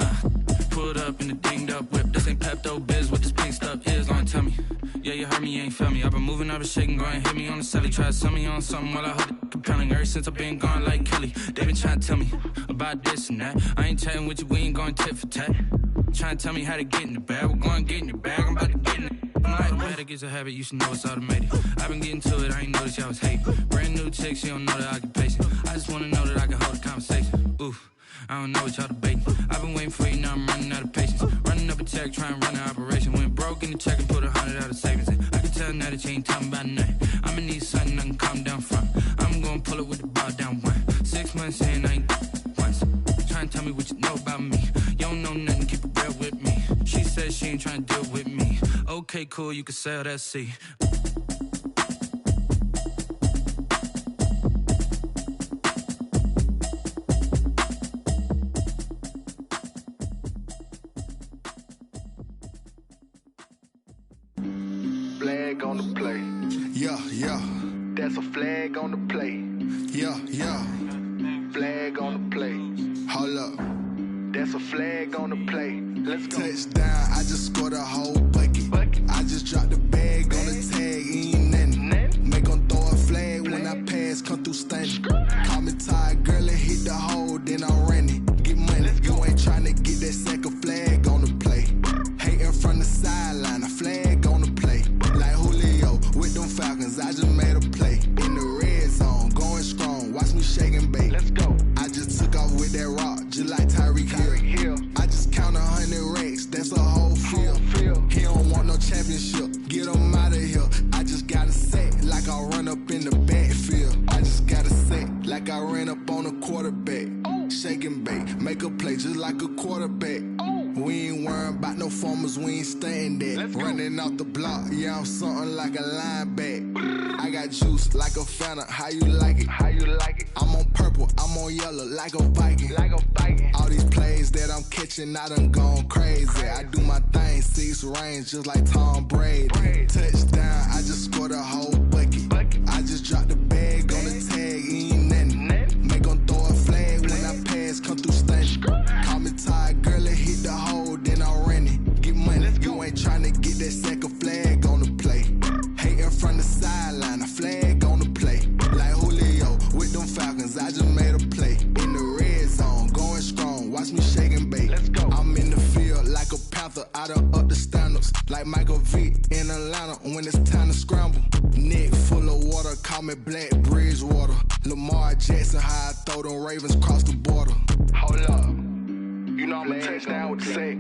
Pulled up in the dinged up whip. This ain't Pepto Biz, what this pink stuff is. Gonna tell me. Yeah, you heard me, you ain't felt me. I've been moving, I've been shaking, go and hit me on the celly. Try to sell me on something while I hold it compelling. Ever since I've been gone like Kelly, they been trying to tell me about this and that. I ain't chatting with you, we ain't going tit for tat. Trying to tell me how to get in the bag. We're going to get in your bag, I'm about to get in it. Automatic is a habit, you should know it's automated. I've been getting to it, I ain't noticed y'all was hating. Brand new chick, she don't know the occupation. I just wanna know that I can hold a conversation. Oof, I don't know what y'all debating. I've been waiting for you, now I'm running out of patience. Running up a check, trying to run an operation. Went broke in the check and put 100 out of savings in. I can tell now that you ain't talking about nothing. I'ma need something I can calm down from. I'm gonna pull it with the bar down one. 6 months in, I ain't once. Trying to tell me what you know about me. You don't know nothing, keep it real with me. She said she ain't trying to deal with me. Okay, cool, you can sell that seat. Flag on the play. Yeah. That's a flag on the play. Yeah. Flag on the play. Hold up. That's a flag on the play. Let's go. Touchdown, I just scored a whole bucket. I just dropped the bag on the tag, ain't nothing. Make 'em throw a flag when I pass, come through stunning. Call me tired, girl, and hit the hole, then I'm running. Get money, you ain't tryna get that second flag on the play. Hating from the sideline, a flag on the play. Like Julio with them Falcons, I just made a play. In the red zone, going strong, watch me shake and bake. Let's go. I just took off with that rock, just like Tyreek Hill. I just count 100 racks, that's a whole field. He don't want no championship, get him out of here. I just got a set, like I run up in the backfield. I just got a set, ran up on a quarterback. Shake and bake, make a play just like a quarterback. We ain't worrying about no formers, we ain't staying there. Running off the block, yeah, I'm something like a linebacker. I got juice like a Fanta, how you like it? How you like it? I'm on purple, I'm on yellow, like a Viking. Like a Viking. All these plays that I'm catching, I done gone crazy. I do my thing, 6 range, just like Tom Brady. Touchdown, I just scored a whole bucket. I just dropped the bag on the tag, ain't nothing. Make 'em throw a flag when I pass, come through stunning. Call me tired, girl, it hit the hole, then I ran it. Get money, you ain't tryna get that second flag on the play. Hating from the sideline, a flag on the play. Like Julio with them Falcons, I just made a play. In the red zone, going strong, watch me shake and bake. Let's go. I'm in the field like a Panther, I done up the standards. Like Michael Vick in Atlanta when it's time to scramble. Neck full of water, call me Black Bridgewater. Lamar Jackson, how I throw them Ravens cross the border. Hold up, you know I'm a touchdown with the sack.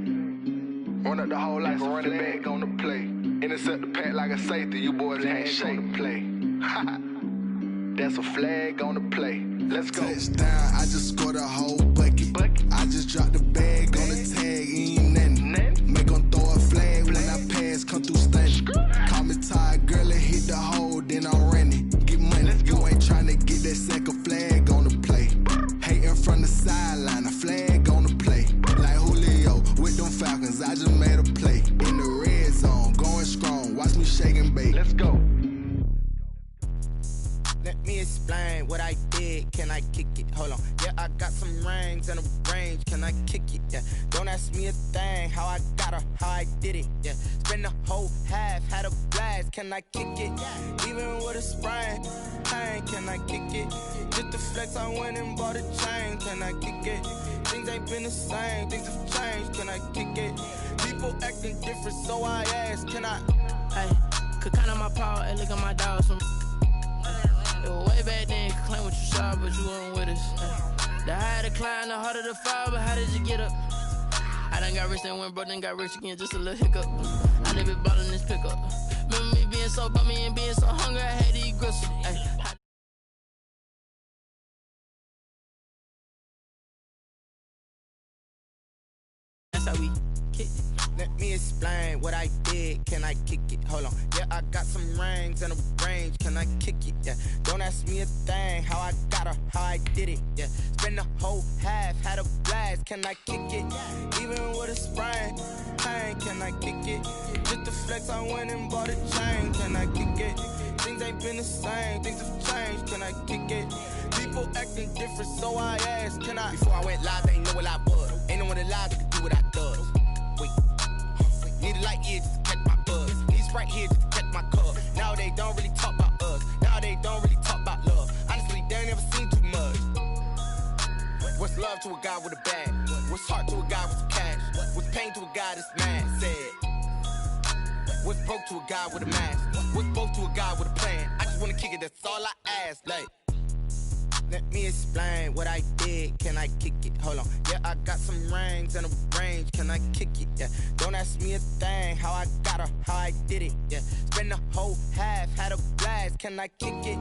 Run up the whole life and running back on the play. Intercept the pack like a safety, you boys ain't shake the play. That's a flag on the play. Let's go. Touchdown, I just scored a whole bucket. I just dropped the bag on the tag, ain't nothing. Make 'em throw a flag when I pass, come through stunning. Call me tired, girl, it hit the hole, then I ran it. Get money, you ain't tryna get that second flag on the play. Hating from the sideline, a flag on the play. Like Julio with them Falcons, I just made a play. In the red zone, going strong, watch me shake and bake. Let's go. Let me explain what I did. Can I kick it? Hold on. Yeah, I got some rings and a range. Can I kick it? Yeah. Don't ask me a thing. How I got her, how I did it. Yeah. Spend the whole half, had a blast. Can I kick it? Even with a sprain, pain. Can I kick it? Just the flex, I went and bought a chain. Can I kick it? Things ain't been the same. Things have changed. Can I kick it? People acting different, so I ask. Can I? Hey, could count on my power. Hey, look at my dogs from. Way back then, could claim what you saw, but you weren't with us. The higher the climb, the harder the fall, but how did you get up? I done got rich, then went broke, then got rich again, just a little hiccup. I never bought in this pickup. Remember me being so bummy and being so hungry, I had to eat gristle. That's how we kick it. Let me explain what I did. Can I kick it? Hold on. Yeah, I got some rings and a range. Can I kick it? Yeah. Don't ask me a thing. How I got her, how I did it. Yeah. Spend the whole half, had a blast. Can I kick it? Even with a sprain, pain. Can I kick it? Just the flex, I went and bought a chain. Can I kick it? Things ain't been the same. Things have changed. Can I kick it? People acting different, so I asked. Can I? Before I went live, they ain't know what I was. Ain't no one alive that could do what I does. Wait. Need a light here just to catch my buzz. Need Sprite here just to catch my cup. Now they don't really talk about us. Now they don't really talk about love. Honestly, they ain't never seen too much. What's love to a guy with a bag? What's heart to a guy with some cash? What's pain to a guy that's mad? Said. What's broke to a guy with a mask? What's broke to a guy with a plan? I just wanna kick it, that's all I ask. Like. Let me explain what I did. Can I kick it? Hold on. Yeah, I got some rings and a range. Can I kick it? Yeah. Don't ask me a thing. How I got her, how I did it. Yeah. Spend the whole half, had a blast. Can I kick it?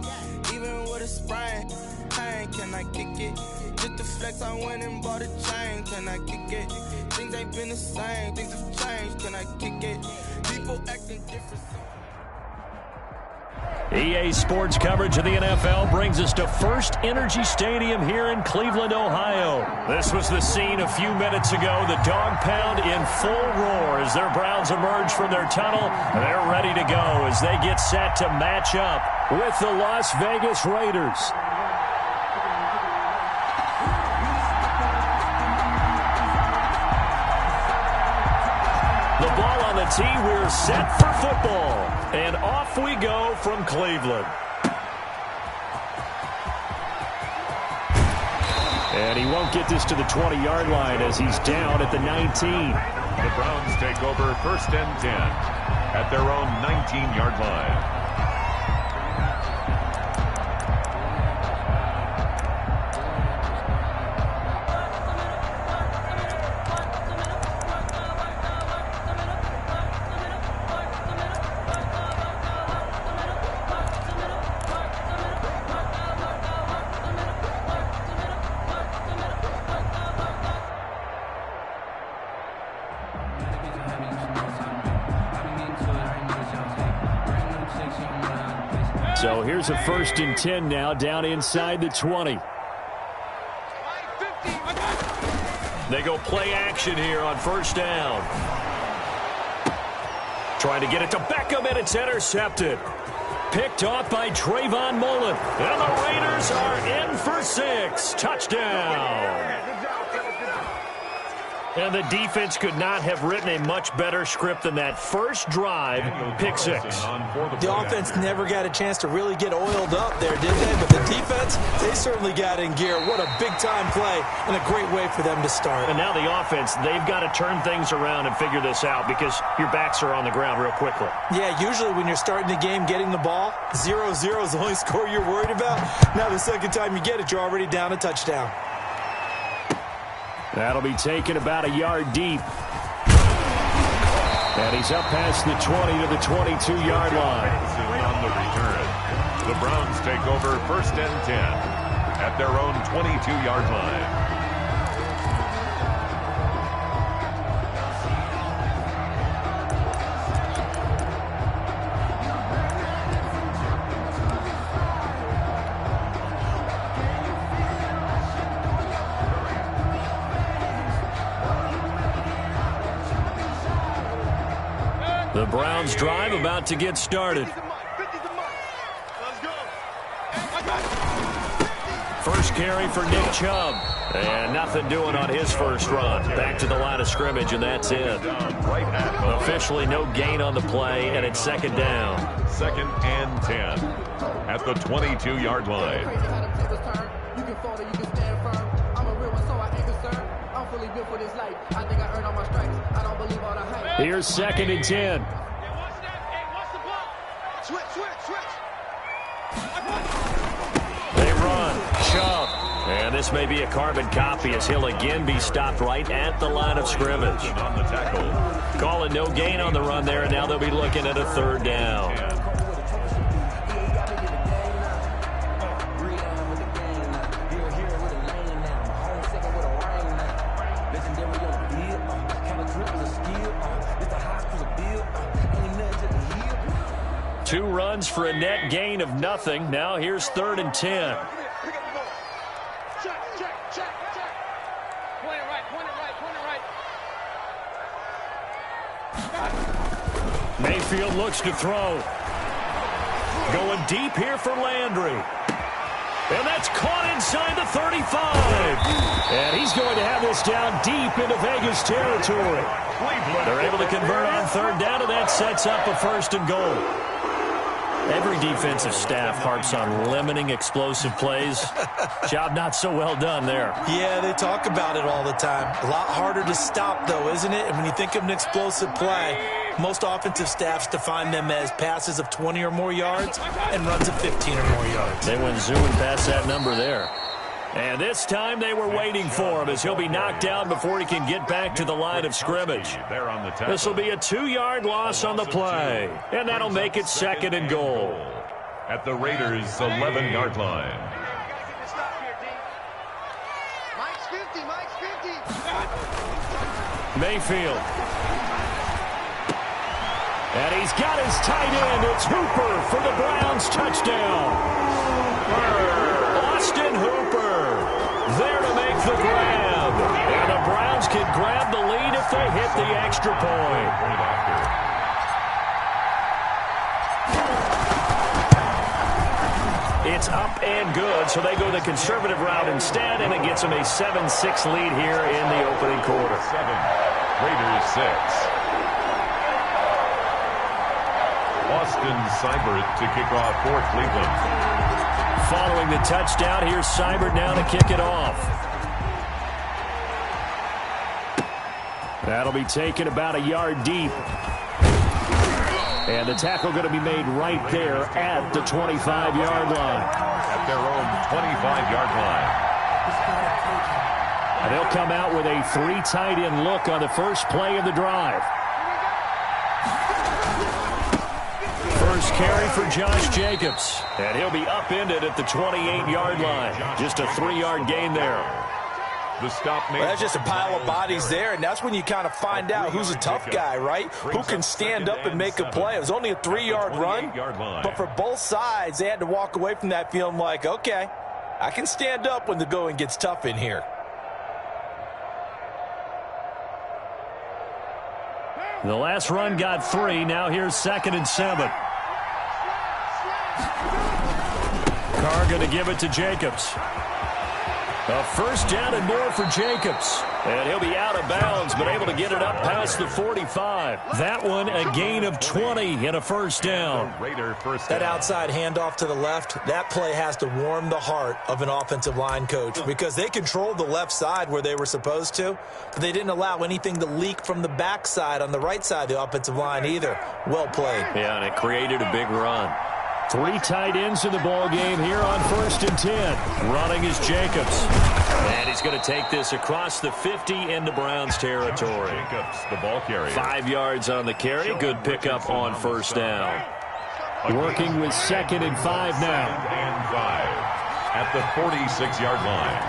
Even with a sprain, pain. Can I kick it? Just the flex, I went and bought a chain. Can I kick it? Things ain't been the same. Things have changed. Can I kick it? People acting different. EA Sports coverage of the NFL brings us to First Energy Stadium here in Cleveland, Ohio. This was the scene a few minutes ago. The dog pound in full roar as their Browns emerge from their tunnel. They're ready to go as they get set to match up with the Las Vegas Raiders. The ball on the tee. We're set for football. And off we go from Cleveland. And he won't get this to the 20-yard line as he's down at the 19. The Browns take over 1st and 10 at their own 19-yard line. So here's a 1st and 10 now, down inside the 20. They go play action here on 1st down. Trying to get it to Beckham, and it's intercepted. Picked off by Trayvon Mullen. And the Raiders are in for 6. Touchdown. And the defense could not have written a much better script than that first drive, pick 6. The offense never got a chance to really get oiled up there, did they? But the defense, they certainly got in gear. What a big-time play and a great way for them to start. And now the offense, they've got to turn things around and figure this out because your backs are on the ground real quickly. Yeah, usually when you're starting the game getting the ball, 0-0 is the only score you're worried about. Now the second time you get it, you're already down a touchdown. That'll be taken about a yard deep. And he's up past the 20 to the 22-yard line. On the return, the Browns take over 1st and 10 at their own 22-yard line. The Browns drive about to get started. First carry for Nick Chubb. And nothing doing on his first run. Back to the line of scrimmage, and that's it. Officially no gain on the play, and it's 2nd down. 2nd and 10 at the 22-yard line. Here's 2nd and 10. They run. Chubb. And this may be a carbon copy as he'll again be stopped right at the line of scrimmage. On the tackle. Calling no gain on the run there, and now they'll be looking at a 3rd down. Two runs for a net gain of nothing. Now here's 3rd and 10. Mayfield looks to throw. Going deep here for Landry. And that's caught inside the 35. And he's going to have this down deep into Vegas territory. They're able to convert on 3rd down, and that sets up a 1st and goal. Every defensive staff harps on limiting explosive plays. Job not so well done there. Yeah, they talk about it all the time. A lot harder to stop, though, isn't it? And when you think of an explosive play, most offensive staffs define them as passes of 20 or more yards and runs of 15 or more yards. They went zooming past that number there. And this time they were waiting for him as he'll be knocked down before he can get back to the line of scrimmage. This will be a 2-yard loss on the play. And that'll make it 2nd and goal. At the Raiders' 11-yard line. Mayfield. And he's got his tight end. It's Hooper for the Browns touchdown. Austin Hooper there to make the grab. And the Browns can grab the lead if they hit the extra point. It's up and good, so they go the conservative route instead, and it gets them a 7-6 lead here in the opening quarter. 7, Raiders 6. Austin Seibert to kick off for Cleveland. Following the touchdown, here's Seibert now to kick it off. That'll be taken about a yard deep. And the tackle going to be made right there at the 25-yard line. At their own 25-yard line. And they'll come out with a 3 tight end look on the first play of the drive. First carry for Josh Jacobs. And he'll be upended at the 28-yard line. Just a 3-yard gain there. The stop made. Well, that's just a pile of bodies there, and that's when you kind of find out who's a tough guy, right? Who can stand up and make a play. It was only a 3-yard run, but for both sides, they had to walk away from that feeling like, okay, I can stand up when the going gets tough in here. The last run got 3. Now here's 2nd and 7. Carr going to give it to Jacobs. A first down and more for Jacobs. And he'll be out of bounds, but able to get it up past the 45. That one a gain of 20 and a first down. That outside handoff to the left, that play has to warm the heart of an offensive line coach because they controlled the left side where they were supposed to, but they didn't allow anything to leak from the backside on the right side of the offensive line either. Well played. Yeah, and it created a big run. 3 tight ends in the ball game here on 1st and 10. Running is Jacobs. And he's going to take this across the 50 into Browns territory. Jacobs, the ball carrier. 5 yards on the carry. Good pickup on first down. Working with 2nd and 5 now. 2nd and 5 at the 46-yard line.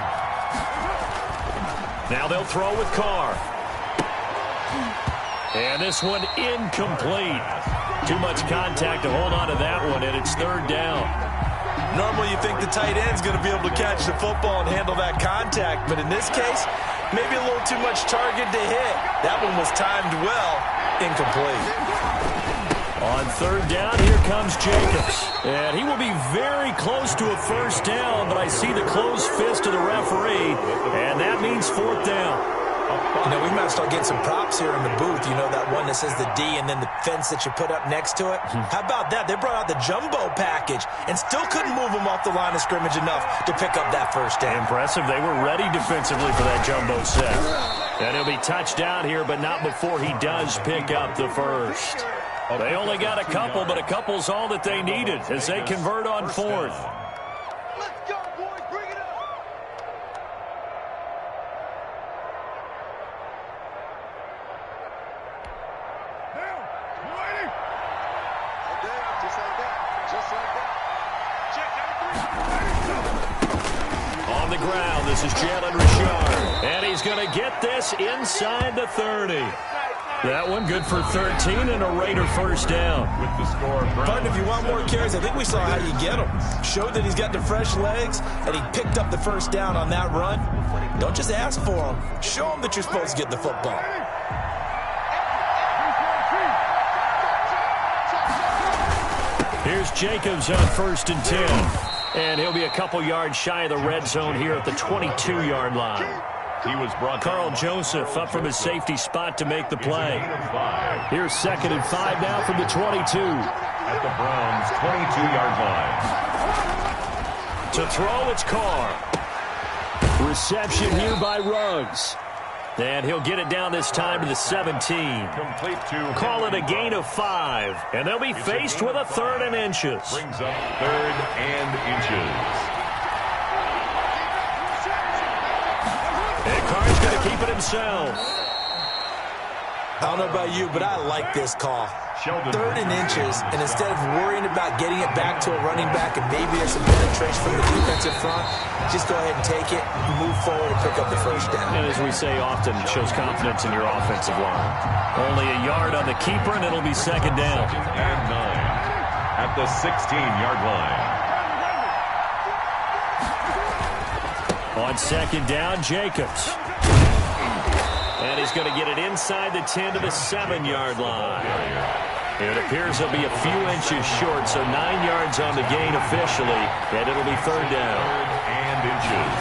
Now they'll throw with Carr. And this one incomplete. Too much contact to hold on to that one, and it's 3rd down. Normally you think the tight end's going to be able to catch the football and handle that contact, but in this case, maybe a little too much target to hit. That one was timed well, incomplete. On 3rd down, here comes Jacobs. And he will be very close to a first down, but I see the closed fist of the referee, and that means 4th down. You know, we might start getting some props here in the booth. You know, that one that says the D and then the fence that you put up next to it. How about that? They brought out the jumbo package and still couldn't move them off the line of scrimmage enough to pick up that first down. Impressive. They were ready defensively for that jumbo set. And he'll be touched down here, but not before he does pick up the first. They only got a couple, but a couple's all that they needed as they convert on 4th. On the ground, this is Jalen Richard. And he's going to get this inside the 30. That one good for 13 and a Raider first down. With the score, But if you want more carries, I think we saw how you get them. Showed that he's got the fresh legs, and he picked up the first down on that run. Don't just ask for them. Show them that you're supposed to get the football. Here's Jacobs on 1st and 10. And he'll be a couple yards shy of the red zone here at the 22-yard line. He was brought Carl Joseph up from his safety spot to make the play. Here's 2nd and 5 now from the 22. At the Browns' 22-yard line. To throw, it's Carr. Reception here by Ruggs. And he'll get it down this time to the 17. Complete to Call it a gain of 5. And they'll be faced with a 3rd and inches. Brings up 3rd and inches. And Carr's going to keep it himself. I don't know about you, but I like this call. 3rd and inches, and instead of worrying about getting it back to a running back and maybe there's some penetration from the defensive front, just go ahead and take it, move forward, and pick up the first down. And as we say often, it shows confidence in your offensive line. Only a yard on the keeper, and it'll be 2nd down. 2nd and 9 at the 16-yard line. On 2nd down, Jacobs. And he's going to get it inside the 10 to the 7-yard line. It appears he'll be a few inches short, so 9 yards on the gain officially, and it'll be 3rd down. 3rd and inches.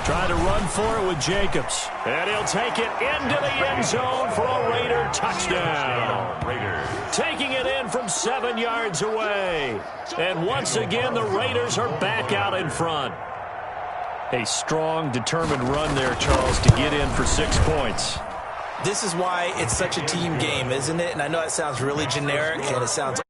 Trying to run for it with Jacobs. And he'll take it into the end zone for a Raider touchdown. Raiders. Taking it in from 7 yards away. And once again, the Raiders are back out in front. A strong, determined run there, Charles, to get in for 6 points. This is why it's such a team game, isn't it? And I know it sounds really generic, and it sounds